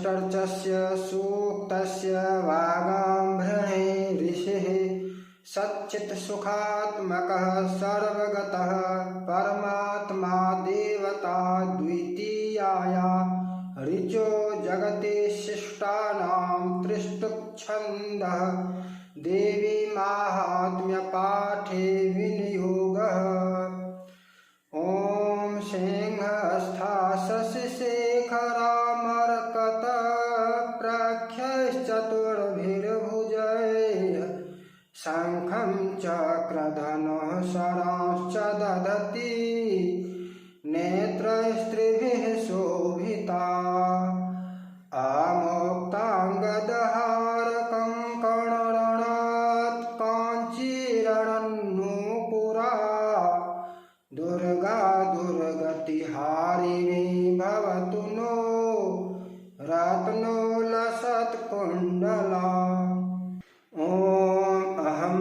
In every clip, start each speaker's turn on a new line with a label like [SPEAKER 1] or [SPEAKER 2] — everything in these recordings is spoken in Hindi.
[SPEAKER 1] चर्चस्य सूक्तस्य वागाम्भृणे ऋषिः सच्चित्सुखात्मकः सर्वगतः परमात्मा देवता द्वितीयाया ऋचो जगति शिष्टानां त्रिष्टुप्छन्दः देवी माहात्म्यपाठे विनियोगः। ॐ सिंहस्था शशिशेखरामरकतः प्रख्यश्चतुर्भिर्भुजैः शङ्खं चक्रधनुः शरांश्च दधति नेत्रस्त्रिभिः शोभिता अमुक्ताङ्गदहारकं कणरणात् काञ्चीरणन्नूपुरा दुर्गा दुर्गतिहारिणी भवतु नो रत्नोलसत्कुण्डला। ॐ अहं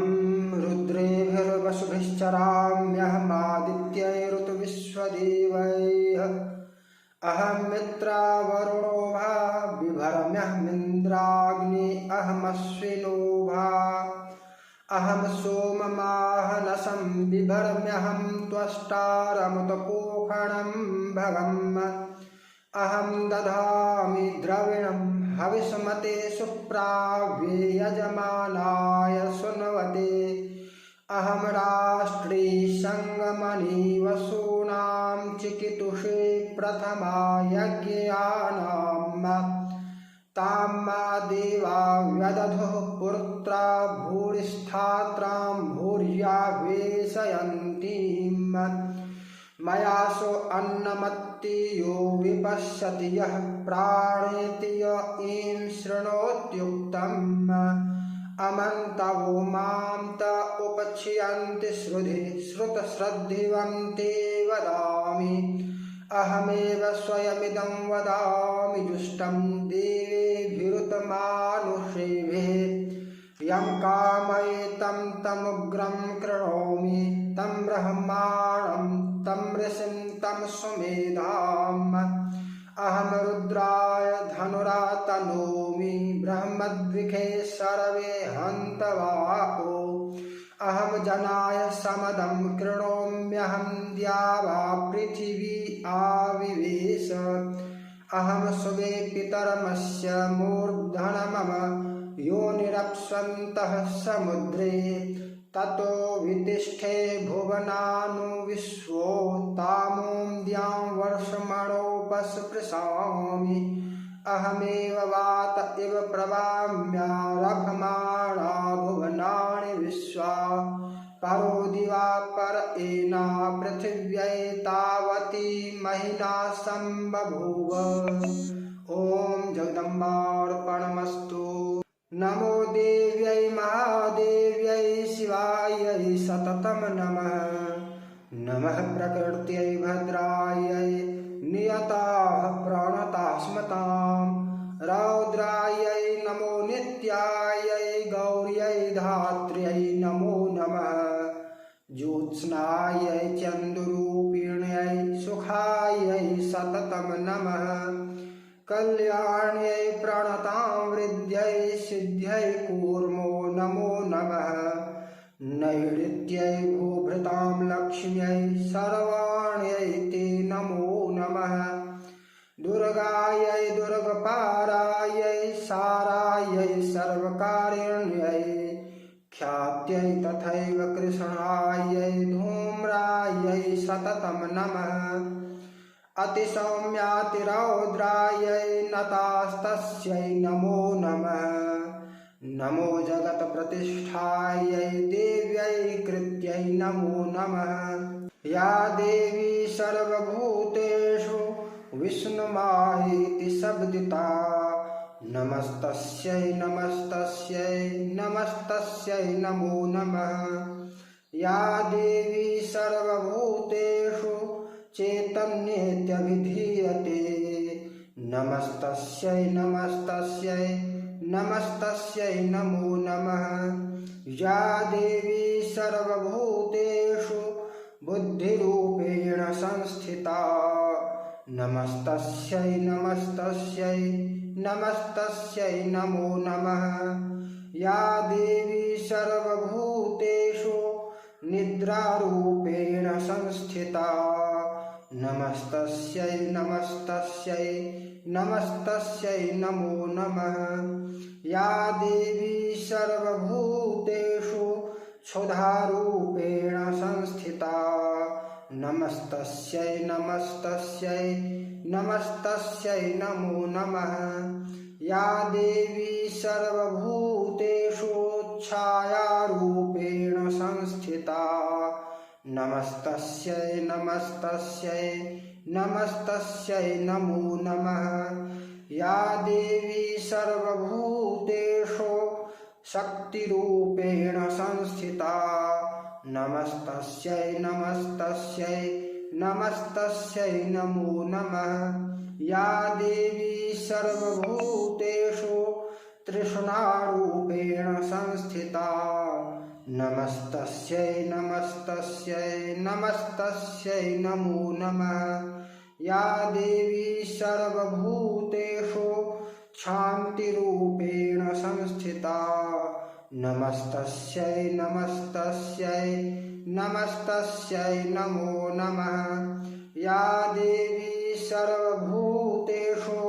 [SPEAKER 1] रुद्रेभिर्वसुभिश्चराम्यहमादित्यैरुतविश्वदेवैः अहं मित्रावरुणो भा बिभर्म्यहमिन्द्राग्नि अहमश्विनो भा अहं सोममाहनसं बिभर्म्यहं त्वष्टारमुतपोषणं भगम् अहं दधामि द्रविणं हविष्मते सुप्राव्ये यजमानाय सुन्वते अहं राष्ट्री संगमनि वसूनां चिकितुषे प्रथमा यज्ञानां तां मा देवा व्यदधुः पुत्रा भूरिष्ठात्रां भूर्या वेशयन्तीं मया सो अन्नमत्ति यो विपश्यति यः प्राणेति य ईं शृणोत्युक्तम् अमन्तवो मां त उपक्षियन्ति श्रुधि श्रुतश्रद्धिवन्ते वदामि अहमेव स्वयमिदं वदामि जुष्टं देवेभिरुतमानुषेभिः यं कामयेतं तमुग्रं कृणोमि तं ब्रह्माणं तं ऋषिं तं सुमेधाम् अहं रुद्राय धनुरातनोमि ब्रह्मद्विखे सर्वे हन्तवाको अहं जनाय समदं कृणोम्यहं द्यावा पृथिवी आविवेश अहं सुवे पितरमस्य मूर्धनमम योनिरप्स्वन्तः समुद्रे ततो वितिष्ठे भुवनानुविश्वो तामों द्यां वर्षमणोपस्पृशामि अहमेव वात इव प्रवाम्यारभमाणा भुवनानि विश्वा परो दिवा पर एना पृथिव्यै तावती महिना सम्बभूव। ॐ जगदम्बार्पणमस्तु। नमो देव्यै महादेव्यै शिवायै सततं नमः। नमः प्रकृत्यै भद्रायै नियताः प्रणताः स्मतां रौद्रायै नमो नित्यायै गौर्यै धात्र्यै नमो नमः ज्योत्स्नायै चन्द्ररूपिण्यै सुखायै सततं नमः कल्याण्यै प्रणतां वृद्ध्यै सिद्ध्यै कूर्मो नमो नमः नैऋत्यै भूभृतां लक्ष्म्यै सर्वाण्यै ते नमो नमः दुर्गायै दुर्गपारायै सारायै सर्वकारिण्यै ख्यात्यै तथैव कृष्णायै धूम्रायै सततं नमः अतिसौम्यातिरौद्रायै नतास्तस्यै नमो नमः नमो जगत्प्रतिष्ठायै देव्यै कृत्यै नमो नमः या देवी सर्वभूतेषु विष्णुमायेति शब्दिता नमस्तस्यै नमस्तस्यै नमस्तस्यै नमो नमः या देवी सर्वभूतेषु चैतन्येत्यभिधीयते नमस्तस्यै नमस्तस्यै नमस्तस्यै नमो नमः या देवी सर्वभूतेषु बुद्धिरूपेण संस्थिता नमस्तस्यै नमस्तस्यै नमस्तस्यै नमो नमः। या देवी सर्वभूतेषु निद्रारूपेण संस्थिता नमस्तस्यै नमस्तस्यै नमस्तस्यै नमो नमः। या देवी सर्वभूतेषु क्षुधारूपेण संस्थिता नमस्तस्यै नमस्तस्यै नमस्तस्यै नमो नमः। या देवी सर्वभूतेषु छायारूपेण संस्थिता नमस्तस्यै नमस्तस्यै नमस्तस्यै नमो नमः। या देवी सर्वभूतेषु शक्तिरूपेण संस्थिता नमस्तस्यै नमस्तस्यै नमस्तस्यै नमो नमः। या देवी सर्वभूतेषु तृष्णारूपेण संस्थिता नमस्तस्यै नमस्तस्यै नमस्तस्यै नमो नमः। या देवी सर्वभूतेषु शान्तिरूपेण संस्थिता नमस्तस्यै नमस्तस्यै नमस्तस्यै नमो नमः। या देवी सर्वभूतेषु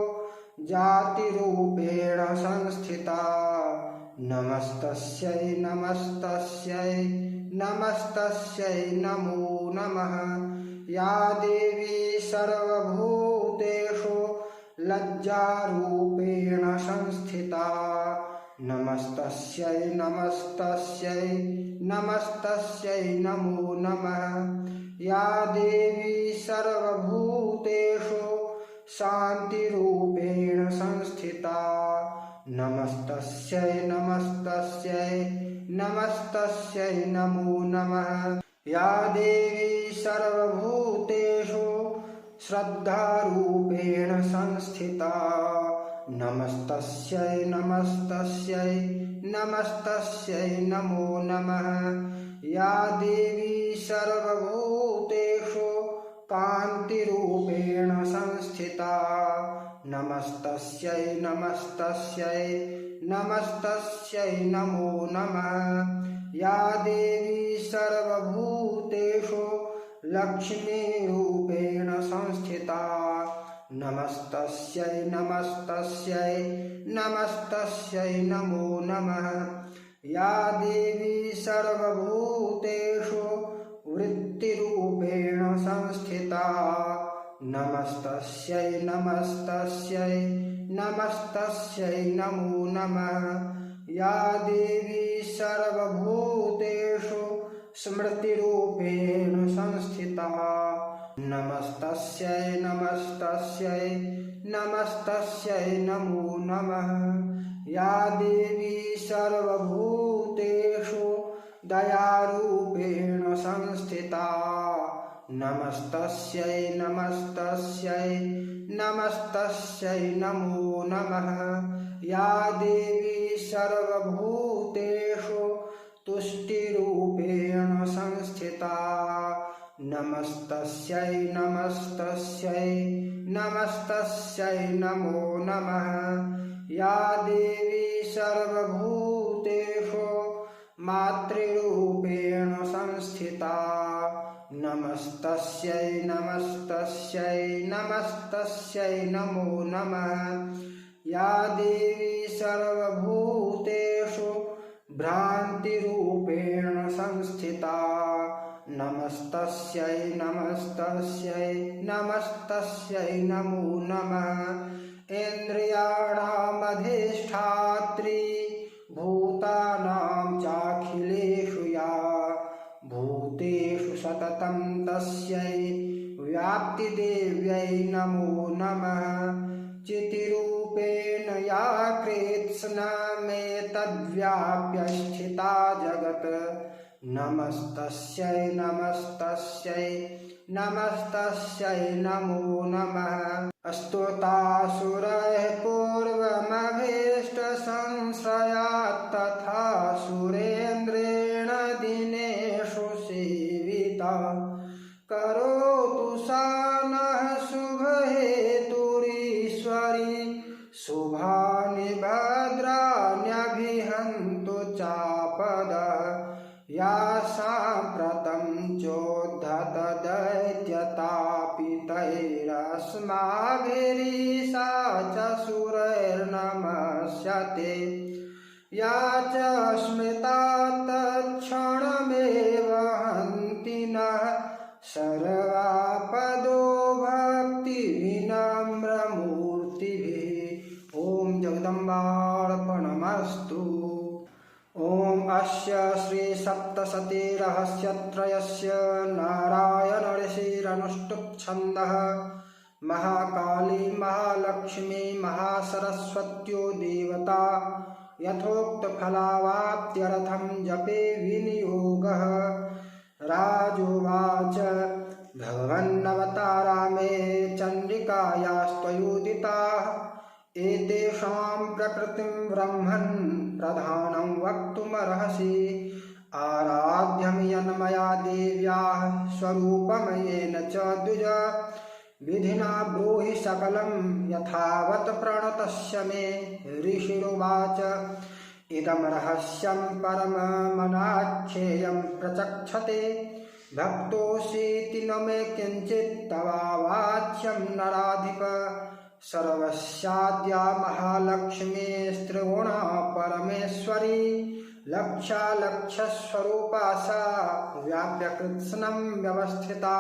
[SPEAKER 1] जातिरूपेण संस्थिता नमस्तस्यै नमस्तस्यै नमस्तस्यै नमो नमः। या देवी सर्वभूतेषु लज्जारूपेण संस्थिता नमस्तस्यै नमस्तस्यै नमस्तस्यै नमो नमः। या देवी सर्वभूतेषु शान्तिरूपेण संस्थिता नमस्तस्यै नमस्तस्यै नमस्तस्यै नमो नमः। या देवी सर्वभूतेषु श्रद्धारूपेण संस्थिता नमस्तस्यै नमस्तस्यै नमस्तस्यै नमो नमः। या देवी सर्वभूतेषु कान्तिरूपेण संस्थिता नमस्तस्यै नमस्तस्यै नमस्तस्यै नमो नमः। या देवी सर्वभूतेषु लक्ष्मीरूपेण संस्थिता नमस्तस्यै नमस्तस्यै नमस्तस्यै नमो नमः। या देवी सर्वभूतेषु वृत्तिरूपेण संस्थिता नमस्तस्यै नमस्तस्यै नमस्तस्यै नमो नमः। या देवी सर्वभूतेषु स्मृतिरूपेण संस्थिता नमस्तस्यै नमस्तस्यै नमस्तस्यै नमो नमः। या देवी सर्वभूतेषु दयारूपेण संस्थिता नमस्तस्यै नमस्तस्यै नमस्तस्यै नमो नमः। या देवी सर्वभूतेषु तुष्टिरूपेण संस्थिता नमस्तस्यै नमस्तस्यै नमस्तस्यै नमो नमः। या देवी सर्वभूतेषु मातृरूपेण संस्थिता नमस्तस्यै नमस्तस्यै नमस्तस्यै नमो नमः। या देवी सर्वभूतेषु भ्रान्तिरूपेण संस्थिता नमस्तस्यै नमस्तस्यै नमस्तस्यै नमो नमः। इन्द्रियाणामधिष्ठात्री भूतानां चाखिलेषु या भूतेषु सततं तस्यै व्याप्तिदेव्यै नमो नमः। चितिरूपेण या कृत्स्नमेतद्व्याप्य स्थिता जगत् नमस्तस्यै नमस्तस्यै नमस्तस्यै नमो नमः। स्तुतासुरैः पूर्वमभीष्टसंश्रयात् तथा सुरेन्द्रेण दिनेषु सेविता करोतु सा नः शुभैः शुभानि भद्राण्यभिहन्तु चापदः या साम्प्रतं चोद्धत दैत्यतापितैरस्माभिरीशा च सुरैर्नमस्यते या च स्मृता तत्क्षणमेव हन्ति नः सर्वापदो भक्तिविनम्रमूर्तिभिः। ॐ जगदम्बार्पणमस्तु। ॐ अस्य श्री सप्तशती रहस्यत्रयस्य नारायण ऋषिरनुष्टुप् छन्दः महाकाली महालक्ष्मी महासरस्वत्यो देवता यथोक्तफलावाप्त्यर्थं जपे विनियोगः। राजोवाच भगवन्नवतारा मे चण्डिकायास्त्वयोदिताः एतेषां प्रकृतिं ब्रह्मन् प्रधानं वक्तुमर्हसि। आराध्यं यन्मया देव्याः स्वरूपमयेन च द्विज विधिना ब्रूहि सकलं यथावत् प्रणतस्य मे। ऋषिरुवाच इदं रहस्यं परममनाच्छेयं प्रचक्षते भक्तोऽसीति न मे किञ्चित् तवावाच्यं नराधिप। सर्वस्याद्या महालक्ष्मीस्त्रिगुणा परमेश्वरी लक्षालक्षस्वरूपा सा व्याप्य कृत्स्नं व्यवस्थिता।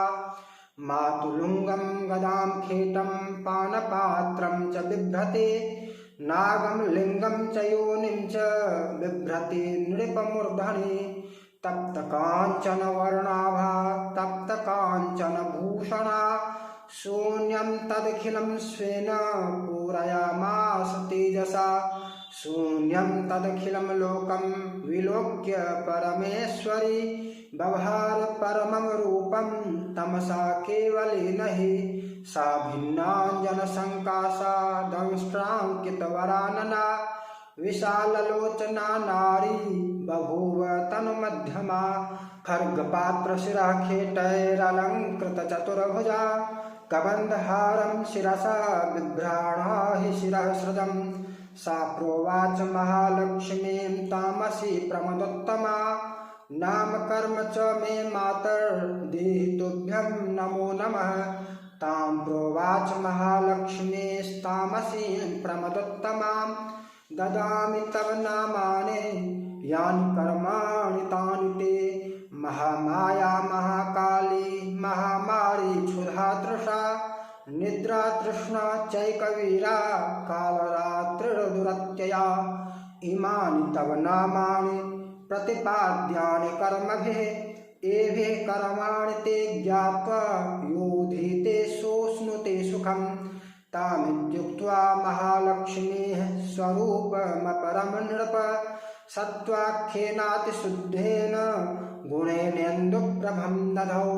[SPEAKER 1] मातुलुङ्गं गदां खेटं पानपात्रं च बिभ्रति नागं लिङ्गं च योनिं च बिभ्रति नृपमूर्धनि। तप्तकाञ्चन वर्णाभा तप्तकाञ्चन भूषणा शून्यं तदखिलं स्वेन पूरयामास तेजसा। शून्यं तदखिलं लोकं विलोक्य परमेश्वरी बभार परमं रूपं तमसा केवलेन हि। सा भिन्नाञ्जनसङ्कासा दंष्ट्राङ्कितवरानना विशाललोचना नारी बभूव तन्मध्यमा। खड्गपात्रशिराखेटैरलङ्कृतचतुर्भुजा कबन्धहारं शिरसा बिभ्राणा हि शिरः सृजं। सा प्रोवाच महालक्ष्मीं तामसी प्रमदोत्तमा नाम कर्म च मे मातर्देहि तुभ्यं नमो नमः। तां प्रोवाच महालक्ष्मीस्तामसीं प्रमदोत्तमां ददामि तव नामानि यानि कर्माणि तानि ते। महामाया महाकाली महामारी क्षुधा तृषा निद्रा तृष्णा चैकवीरा कालरात्रिर्दुरत्यया। इमानि तव नामानि प्रतिपाद्यानि कर्मभिः एभिः कर्माणि ते ज्ञात्वा योधीते सोऽश्नुते सुखम्। तामित्युक्त्वा महालक्ष्मीः स्वरूपमपरं नृप सत्त्वाख्येनातिशुद्धेन गुणेनेन्दुप्रभं दधौ।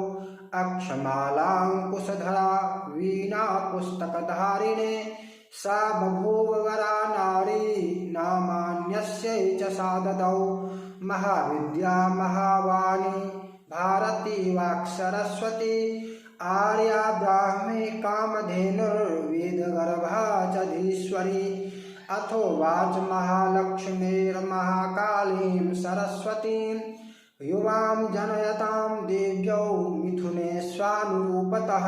[SPEAKER 1] अक्षमालाङ्कुशधरा वीणापुस्तकधारिणे सा बभूव वरा नारी नामान्यस्यै च सा ददौ। महाविद्या महावाणी भारती वाक्सरस्वती आर्या ब्राह्मी कामधेनुर्वेदगर्भा च धीश्वरी। अथोवाच महालक्ष्मीर्महाकालीं सरस्वतीं युवां जनयतां देव्यौ मिथुने स्वानुरूपतः।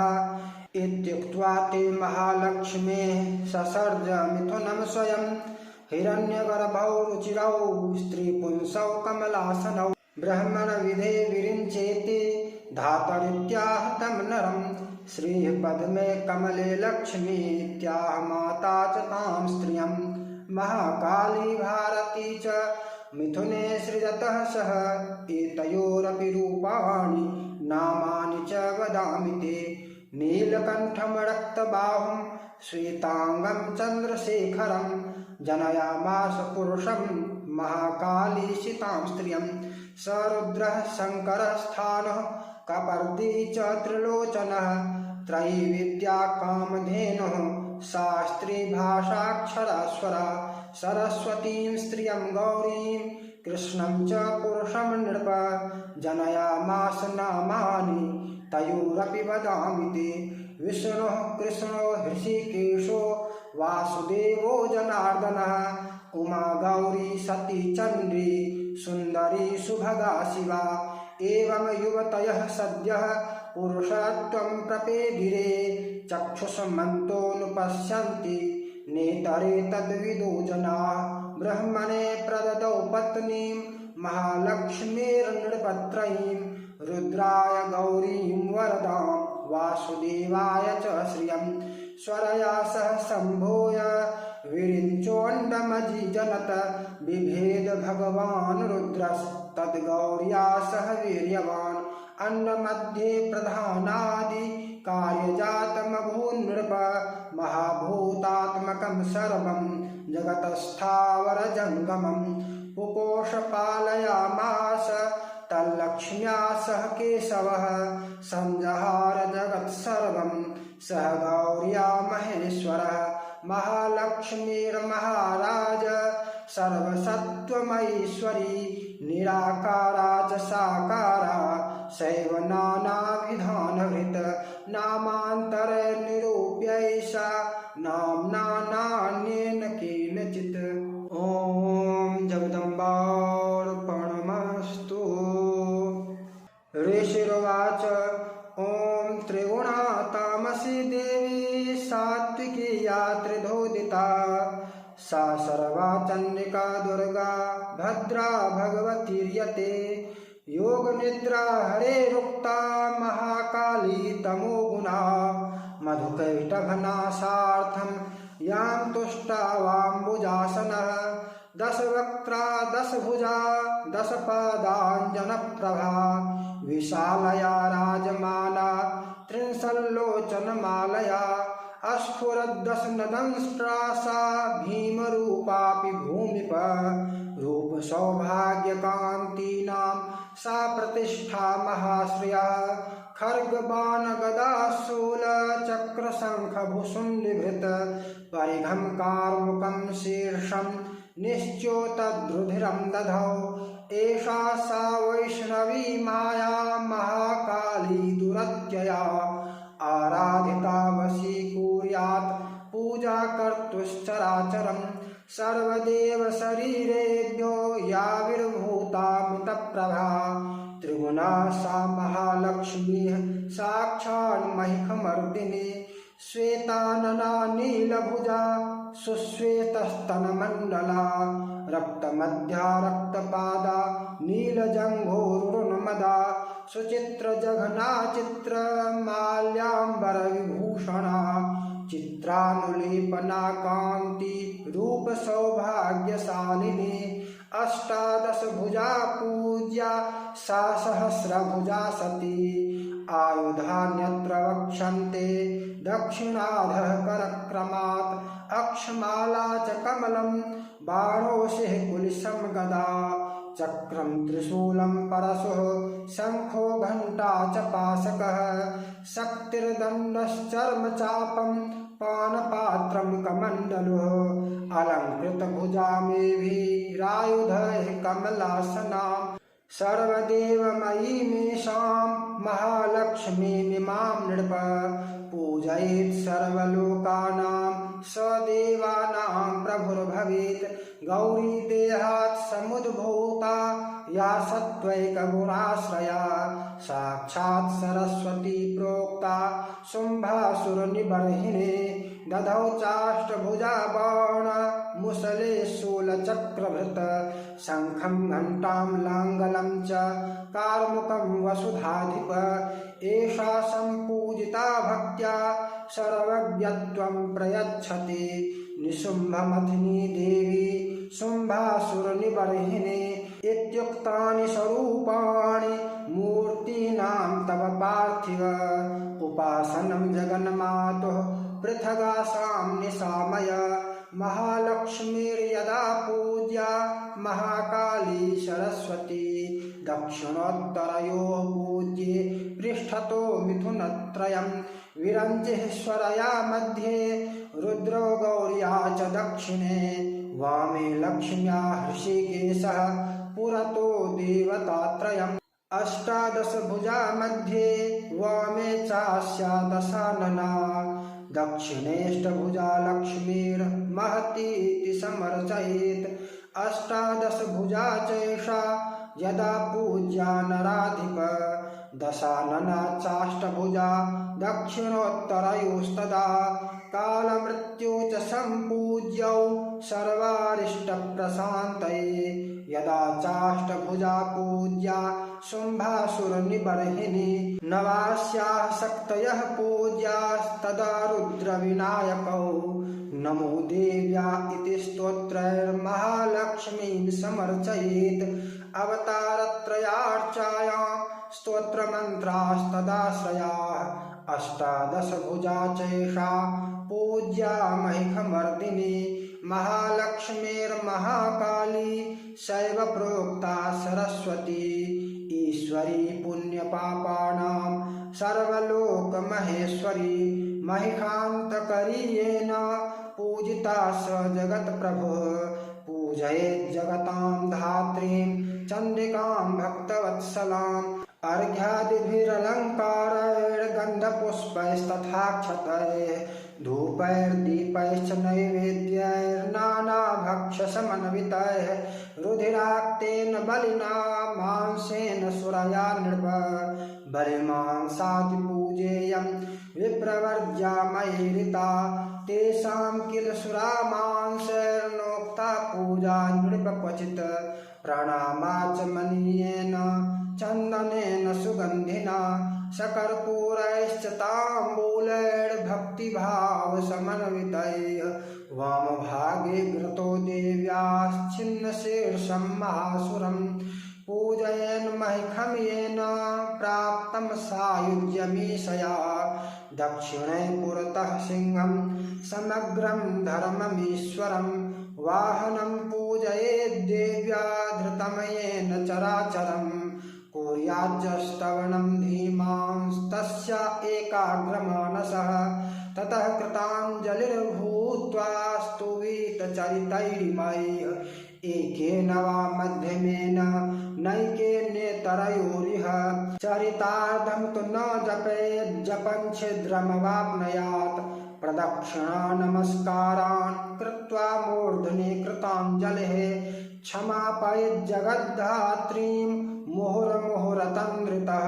[SPEAKER 1] इत्युक्त्वा ते महालक्ष्मीः ससर्ज मिथुनं स्वयं हिरण्यगर्भौ रुचिरौ स्त्रीपुंसौ कमलासनौ। ब्रह्मणविधे विरिञ्चेति धातरित्याह तं नरं श्रीपद्मे कमले लक्ष्मीत्याह माता च तां स्त्रियं। महाकाली भारती च मिथुने सृजतः सह एतयोरपि रूपाणि नामानि च वदामि ते। नीलकण्ठं रक्तबाहुं श्वेताङ्गं चन्द्रशेखरं जनयामास पुरुषं महाकाली शितां स्त्रियं। स रुद्रः शङ्करः स्थाणुः कपर्दी च त्रिलोचनः त्रयीविद्या कामधेनुः शास्त्री भाषाक्षरास्वरा। सरस्वतीं स्त्रियं गौरीं कृष्णं च पुरुषं नृप जनयामास नामानि तयोरपि वदामि ते। विष्णुः कृष्णो हृषिकेशो वासुदेवो जनार्दनः उमा गौरी सती चंडी सुंदरी सुभगा शिवा एवं युवतयः सद्यः पुरुषत्वं प्रपेदिरे चक्षुष्मन्तोऽनुपश्यन्ति नेतरे तद्विदो जनाः ब्रह्मणे प्रददौ पत्नीं महालक्ष्मीर्नृपत्रयीं रुद्राय गौरीं वरदां वासुदेवाय च श्रियं स्वरया सह सम्भूय विरिञ्चोऽण्डमजीजनत बिभेद भगवान् रुद्रस्तद्गौर्या सह वीर्यवान् अन्नमध्ये प्रधानादि कार्यजातमभून्नृप महाभूतात्मकं सर्वं जगतस्थावरजङ्गमं पुपोषपालयामास तल्लक्ष्म्या सह केशवः संजहार जगत्सर्वं सह गौर्या महेश्वरः महालक्ष्मीर्महाराज सर्वसत्त्वमैश्वरी निराकारा च साकारा सैव नानाविधानभृत नामान्तरनिरूप्यैषा नाम्ना नान्येन केनचित्। ॐ जगदम्बार्पणमस्तु। ऋषिरुवाच ॐ त्रिगुणा तामसी देवी सात्विकी या त्रिधोदिता सा सर्वा चण्डिका दुर्गा भद्रा भगवतीर्यते योगनिद्रा हरेरुक्ता महाकाली तमोगुणा मधुकैटभनाशार्थं यां तुष्टा वाम्बुजासनः दशवक्त्रा दशभुजा दशपादाञ्जनप्रभा विशालया राजमाला त्रिंशल्लोचनमालया अस्फुरद्दशनदंष्ट्रासा भीमरूपापि भूमिप रूपसौभाग्यकान्तीनां सा प्रतिष्ठा महाश्रिया खड्गबाणगदाशूलचक्रशङ्खभुसुण्डिभृत परिघं कार्मुकं शीर्षं निश्चोतद्रुधिरं दधौ एषा सा वैष्णवी माया महाकाली दुरत्यया आराधिता वशीकुर्यात् पूजा कर्तुश्चराचरं सर्वदेव शरीरेभ्यो याविर्भूतामितप्रभा त्रिगुणा सा महालक्ष्मीः साक्षान्महिखमर्दिनी श्वेतानना नीलभुजा सुश्वेतस्तनमण्डला रक्तमध्या रक्तपादा नीलजङ्घोरुरुन्मदा सुचित्रजघना चित्रमाल्याम्बरविभूषणा चित्रानुलेपना कान्ति रूपसौभाग्यशालिनी अष्टादशभुजा पूज्या सा सहस्रभुजा सती आयुधान्यत्र वक्ष्यन्ते दक्षिणाधः करक्रमात् अक्षमाला च कमलं बाणोषिः कुलिशं गदा चक्रं त्रिशूलं परशुः शङ्खो घण्टा च पाशकः शक्तिर्दण्डश्चर्मचापं पानपात्रं कमण्डलुः अलङ्कृतभुजामेभिरायुधैः कमलासनां सर्वदेवमयीमेषां महालक्ष्मीमिमां नृप पूजयेत् सर्वलोकानां सदेवानां प्रभुर्भवेत् गौरी देहात् समुद्भूता या सत्त्वैकगुणाश्रया साक्षात् सरस्वती प्रोक्ता शुम्भासुरनिबर्हिणे दधौ चाष्टभुजा बाण मुसले शूलचक्रभृत शङ्खं घण्टां लाङ्गलं च कार्मुकं वसुधाधिप एषा सम्पूजिता भक्त्या सर्वज्ञत्वं प्रयच्छति निशुम्भमथिनी देवी शुम्भासुरनिबर्हिणे इत्युक्तानि स्वरूपाणि मूर्तीनां तव पार्थिव उपासनं जगन्मातुः पृथगासां निशामय महालक्ष्मीर्यदा पूज्या महाकाली सरस्वती दक्षिणोत्तरयोः पूज्ये पृष्ठतो मिथुनत्रयं विरञ्चिः स्वरया मध्ये रुद्रो गौर्या च दक्षिणे वामे लक्ष्म्या हृषिकेशः पुरतो देवतात्रयम् अष्टादशभुजा मध्ये वामे चास्या दशानना दक्षिणेष्टभुजा लक्ष्मीर्महतीति समर्चयेत् अष्टादशभुजा चैषा यदा पूज्या नराधिप दशानना चाष्टभुजा दक्षिणोत्तरयोस्तदा कालमृत्यु च सम्पूज्यौ सर्वारिष्टप्रशान्तये यदा चाष्टभुजा पूज्या शुम्भासुरनिबर्हिणी नवास्याः शक्तयः पूज्यास्तदा रुद्रविनायकौ नमो देव्या इति स्तोत्रैर्महालक्ष्मीं समर्चयेत् अवतारत्रयार्चायां स्तोत्रमन्त्रास्तदाश्रयाः अष्टादशभुजा चैषा पूज्या महिखमर्दिनी महालक्ष्मीर्महाकाली शैव प्रोक्ता सरस्वती ईश्वरी पुण्यपापानां सर्वलोकमहेश्वरी महिषान्तकरी येन पूजिता स जगत्प्रभुः पूजयेत् जगतां धात्रीं चण्डिकां भक्तवत्सलाम् अर्घ्यादिभिरलङ्कारैर्गन्धपुष्पैस्तथाक्षतैः धूपैर्दीपैश्च नैवेद्यैर्नानाभक्ष्यसमन्वितैः रुधिराक्तेन बलिना मांसेन सुरया नृप बलिमांसादि पूजेयं विप्रवर्ज्या मयीरिता तेषां किल सुरामांसैर्नोक्ता पूजा नृप क्वचित् प्रणामा च मनीयेन चन्दनेन सुगन्धिना सकर्पूरैश्च ताम्बूलैर्भक्तिभावसमन्वितैः वामभागे घृतो देव्याश्छिन्नशीर्षं महासुरं पूजयन् महिखं येन प्राप्तं सायुज्यमीशया दक्षिणे पुरतः सिंहं समग्रं धर्ममीश्वरं वाहनं पूजयेद्देव्या धृतं येन चराचरम् कुर्याच्चस्तवनं धीमांस्तस्य एकाग्रमानसः ततः कृताञ्जलिर्भूत्वा स्तुवीतचरितैरिमैः एकेन वा मध्यमेन नैकेनेतरयोरिह चरितार्थं तु न जपेत् जपं छिद्रमवाप्नुयात् प्रदक्षिणा नमस्कारान् कृत्वा मूर्धनि कृताञ्जलिः क्षमापयेज्जगद्धात्रीं मुहुर्मुहुरतन्द्रितः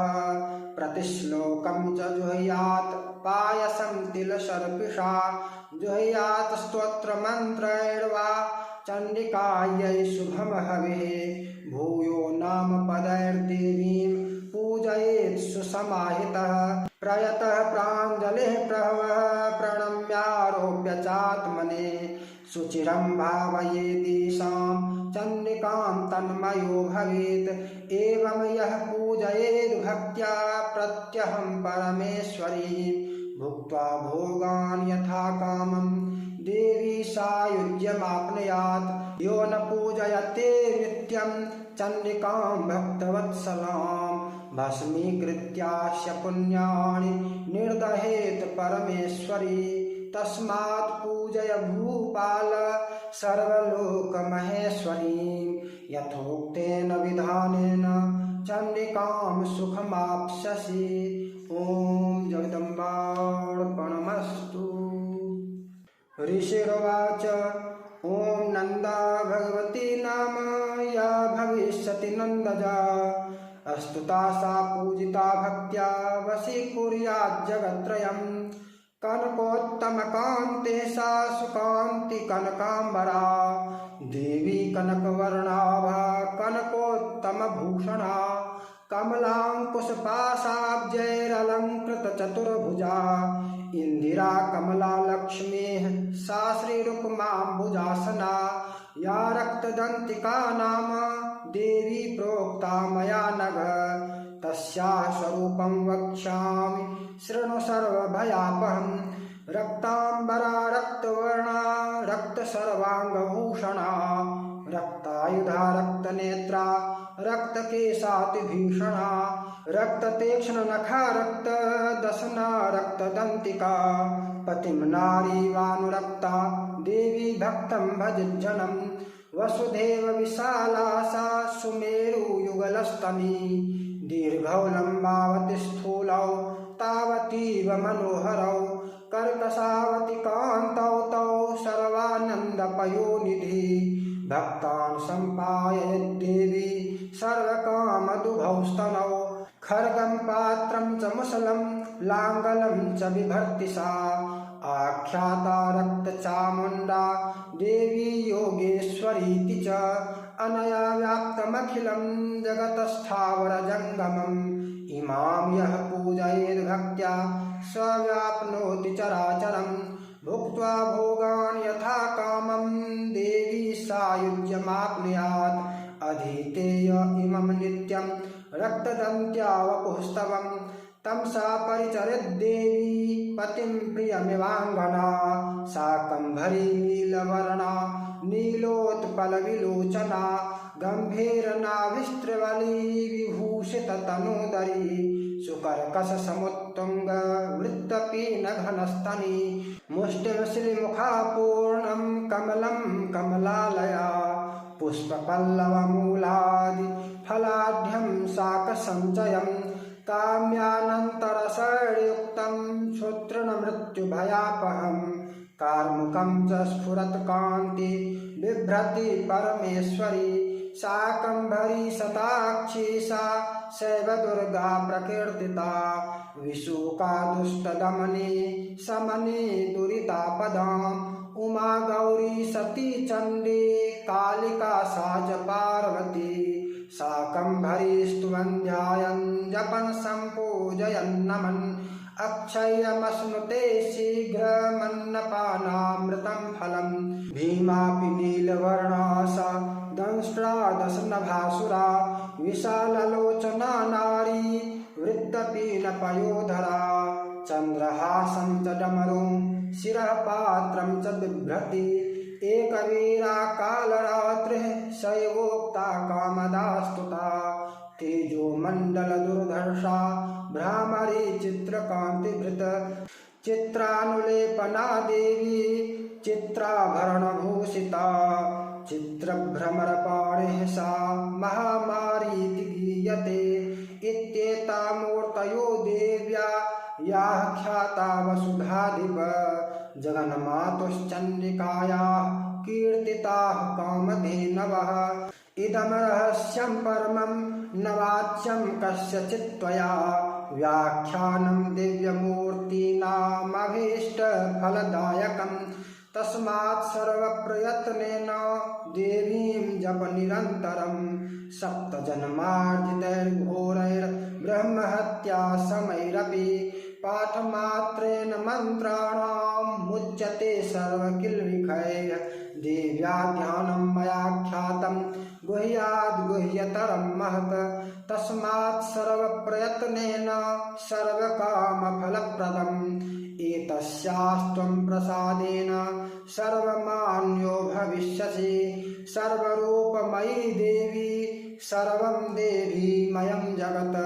[SPEAKER 1] प्रतिश्लोकं च जुह्यात् पायसं तिलशर्पिषा जुह्यात् स्तोत्रमन्त्रैर्वा चण्डिकायै शुभं हविः भूयो नाम पदैर्देवीं पूजयेत् सुसमाहितः प्रयतः प्राञ्जलिः प्रणम्यारोप्य चात्मने सुचिरं भावयेदिशां चण्डिकां तन्मयो भवेत् एवं यः पूजयेद् भक्त्या प्रत्यहं परमेश्वरीं भुक्त्वा भोगान् यथा कामं देवी सायुज्यमाप्नुयात् यो न पूजयते नित्यं चण्डिकां भक्तवत्सलां भस्मीकृत्यास्य पुण्यानि निर्दहेत् परमेश्वरी तस्मात् पूजय भूपाल सर्वलोकमहेश्वरीं यथोक्तेन विधानेन चण्डिकां सुखमाप्स्यसि। ॐ जगदम्बार्पणमस्तु। ऋषिरुवाच ॐ नन्दा भगवती नाम या भविष्यति नन्दजा स्तुता सा पूजिता भक्त्या वशीकुर्यात् जगत्त्रयम् कनकोत्तमकान्ते सा सुकान्ति कनकाम्बरा देवी कनकवर्णाभा कनकोत्तमभूषणा कमलाङ्कुशपाशाब्जैरलङ्कृतचतुर्भुजा इन्दिरा कमला लक्ष्मीः सा श्रीरुक्माम्बुजासना या रक्तदन्तिका नाम देवी प्रोक्ता मया नघ तस्याः स्वरूपं वक्ष्यामि शृणु सर्वभयापहं रक्ताम्बरा रक्तवर्णा रक्तसर्वाङ्गभूषणा रक्तायुधा रक्तनेत्रा रक्तकेशातिभीषणा रक्ततीक्ष्णनखा रक्तदशना रक्तदन्तिका पतिं नारीवानुरक्ता देवी भक्तं भजज्जनं वसुधैव विशाला सा सुमेरुयुगलस्तमी दीर्घौ लम्बावति स्थूलौ तावतीव मनोहरौ कर्कशावति कान्तौ तौ सर्वानन्दपयोनिधि भक्तान् सम्पाययद्देवी सर्वकामदुभौ स्तनौ खड्गं पात्रं च मुसलं लाङ्गलं च बिभर्ति सा आख्याता रक्तचामुण्डा देवी योगेश्वरीति च अनया व्याप्तमखिलं जगतस्थावरजङ्गमम् इमां यः पूजयेद् भक्त्या स व्याप्नोति चराचरम् भुक्त्वा भोगान् यथा कामं देवी सायुज्यमाप्नुयात् अधीतेय इमं नित्यं रक्तदन्त्या वपुस्तवं तं सा परिचरेद्देवी पतिं प्रियमिवाङ्गना शाकम्भरी नीलवर्णा नीलोत्पलविलोचना गम्भीरनाभिस्त्रिवली विभूषिततनूदरी सुकर्कशसमुत्तुङ्ग वृत्तपीनघनस्तनी मुष्टिमश्रीमुखा पूर्णं कमलं कमलालया पुष्पपल्लवमूलादि फलाढ्यं शाकसञ्चयं काम्यानन्तरसयुक्तं क्षुत्रणमृत्युभयापहं कार्मुकं च स्फुरत्कान्ति बिभ्रति परमेश्वरी शाकम्भरी शताक्षी सा शैव दुर्गा प्रकीर्तिता विशूका दुष्टदमनी समनी दुरितापदाम् उमा गौरी सती चण्डी कालिका सा च पार्वती शाकम्भरी स्तुवन् ध्यायन् जपन् सम्पूजयन् नमन् अक्षयमश्नुते शीघ्रमन्नपानामृतं फलं भीमापि नीलवर्णा सा दंष्ट्रादशनभासुरा विशाललोचना नारी वृत्तपीनपयोधरा चन्द्रहासं च डमरुं शिरः पात्रं च बिभ्रति एकवीरा कालरात्रिः शैवोक्ता कामदा स्तुता तेजोमण्डलदुर्धर्षा भ्रामरी चित्रकान्तिभृत चित्रानुलेपना देवी चित्राभरणभूषिता चित्रभ्रमरपाणिः सा महामारीति गीयते इत्येता मूर्तयो देव्या याः ख्याता वसुधाधिप जगन्मातुश्चण्डिकायाः कीर्तिताः कामधेनवः इदं रहस्यं परमं न वाच्यं कस्यचित् त्वया व्याख्यानं दिव्यमूर्तीनामभीष्टफलदायकं तस्मात् सर्वप्रयत्नेन देवीं जप निरन्तरं सप्तजन्मार्जितैर्घोरैर्ब्रह्महत्या समैरपि पाठमात्रेण मन्त्राणां मुच्यते सर्वकिल्बिषैः देव्या ध्यानं मया ख्यातं गुह्याद् गुह्यतरं महत् तस्मात् सर्वप्रयत्नेन सर्वकामफलप्रदम् एतस्यास्त्वं प्रसादेन सर्वमान्यो भविष्यसि सर्वरूपमयी देवी सर्वं देवीमयं जगत्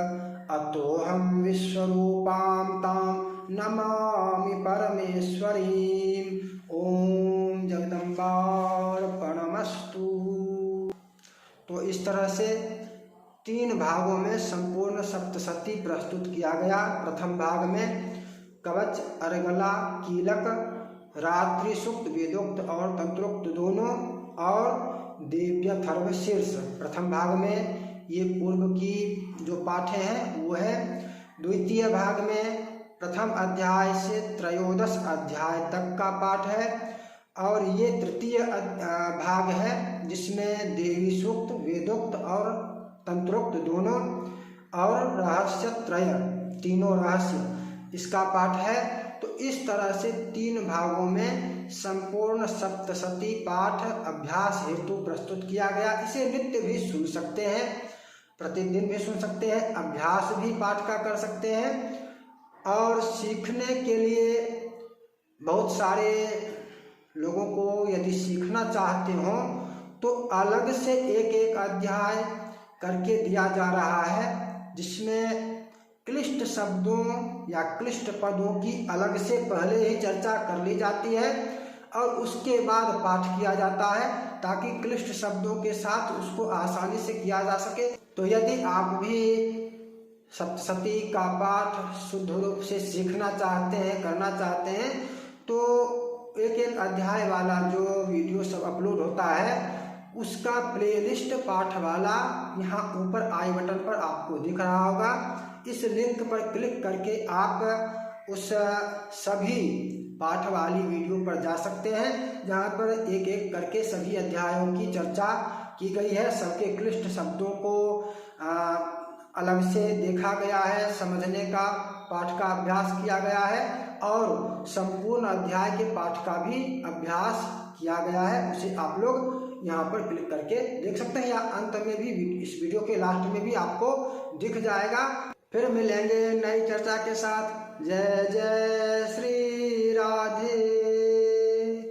[SPEAKER 1] अतोऽहं विश्वरूपां तां नमामि परमेश्वरीं ओम जगदम्बार्पणमस्तु। तो इस तरह से 3 भागों में संपूर्ण सप्तशती प्रस्तुत किया गया। प्रथम भाग में कवच, अर्गला, कीलक, रात्रि सूक्त, वेदोक्त और तंत्रोक्त दोनों और देव्यथर्व शीर्ष। प्रथम भाग में ये पूर्व की जो पाठे हैं वो है। द्वितीय भाग में प्रथम अध्याय से त्रयोदश अध्याय तक का पाठ है और ये तृतीय भाग है जिसमें देवी सूक्त, वेदोक्त और तंत्रोक्त दोनों और रहस्य त्रय तीनों रहस्य इसका पाठ है। तो इस तरह से 3 भागों में संपूर्ण सप्तशती पाठ अभ्यास हेतु प्रस्तुत किया गया। इसे नित्य भी सुन सकते हैं, प्रतिदिन भी सुन सकते हैं, अभ्यास भी पाठ का कर सकते हैं। और सीखने के लिए बहुत सारे लोगों को यदि सीखना चाहते हो तो अलग से एक एक अध्याय करके दिया जा रहा है जिसमें क्लिष्ट शब्दों या क्लिष्ट पदों की अलग से पहले ही चर्चा कर ली जाती है और उसके बाद पाठ किया जाता है ताकि क्लिष्ट शब्दों के साथ उसको आसानी से किया जा सके। तो यदि आप भी सप्तशती का पाठ शुद्ध रूप से सीखना चाहते हैं, करना चाहते हैं, तो एक एक अध्याय वाला जो वीडियो सब अपलोड होता है उसका प्लेलिस्ट पाठ वाला यहाँ ऊपर आई बटन पर आपको दिख रहा होगा। इस लिंक पर क्लिक करके आप उस सभी पाठ वाली वीडियो पर जा सकते हैं, जहाँ पर एक एक करके सभी अध्यायों की चर्चा की गई है। सबके क्लिष्ट शब्दों को अलग से देखा गया है, समझने का पाठ का अभ्यास किया गया है और संपूर्ण अध्याय के पाठ का भी अभ्यास किया गया है। उसे आप लोग यहाँ पर क्लिक करके देख सकते हैं या अंत में भी इस वीडियो के लास्ट में भी आपको दिख जाएगा। फिर मिलेंगे नई चर्चा के साथ। जय जय श्री राधे।